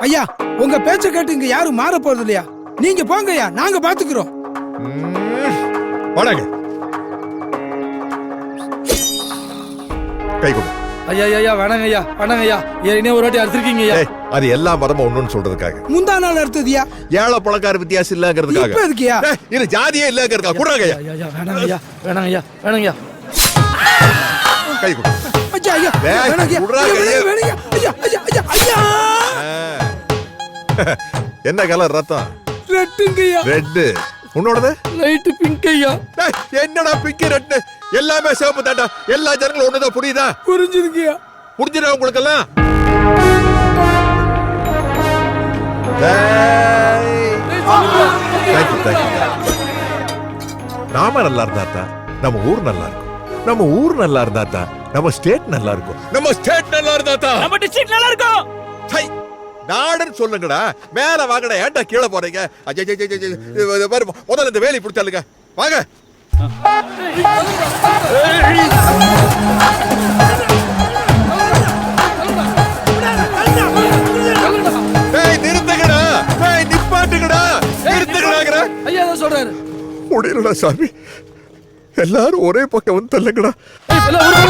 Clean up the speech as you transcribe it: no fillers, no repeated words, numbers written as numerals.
ஐயா உங்க பேச்ச கேட்டு இங்க யாரும் மாற போறது இல்லையா? நீங்க போங்க ஐயா, நாங்க பாத்துக்கிறோம். கை கொடு. ஐயா ஐயா வேணாங்க ஐயா, வேணாங்க ஐயா. ஏற்கனவே ஒரு வாட்டி அறுத்திருக்கீங்க ஐயா. அது எல்லா மதமும் ஒண்ணுன்னு சொல்றதுக்காக. முந்தா நாள் அறுத்ததியா? ஏழை பழக்கார வித்தியாசம் இல்லங்கிறதுக்காக. இப்ப இருக்கியா? இது ஜாதியே இல்லங்கிறதுக்காக. குடுங்க ஐயா. ஐயா வேணாங்க ஐயா, வேணாங்க ஐயா, வேணாங்க ஐயா. கை கொடு. ஐயா ஐயா வேணாங்க ஐயா. வேணாங்க ஐயா. ஐயா ஐயா ஐயா. என்ன கலர் ரத்தம்? ரெட்டுங்க ஐயா. ரெட். உன்னோடது? லைட் பிங்க் ஐயா. என்னடா பிங்க் ரெட்? எல்லாமே சிவப்பு தாண்டா. எல்லா ஜனங்களும் ஒண்ணுதான். புரியுதா? புரிஞ்சுதுங்க ஐயா. புரிஞ்சுதா உங்களுக்கு எல்லாம்? நாம நல்லா இருந்தா நம்ம ஊர் நல்லா இருக்கும். நம்ம ஊர் நல்லா இருந்தா நம்ம ஸ்டேட் நல்லா இருக்கும். நம்ம ஸ்டேட் நல்லா இருந்தா நம்ம டிஸ்ட்ரிக்ட் நல்லா இருக்கும். நாடுன்னு சொல்லுங்கடா. மேல வாங்கடா. ஏன்டா கீழே போறீங்க? முதல்ல இந்த வேலி பிடிச்சாலுங்க. வாங்க. நிறுத்துங்கடா. நிப்பாட்டுங்கடா. நிறுத்துங்கடா. ஐயா தான் சொல்றாரு. முடியலடா சாமி. எல்லாரும் ஒரே பக்கம் வந்து தள்ளுங்கடா. எல்லாம் ஒரு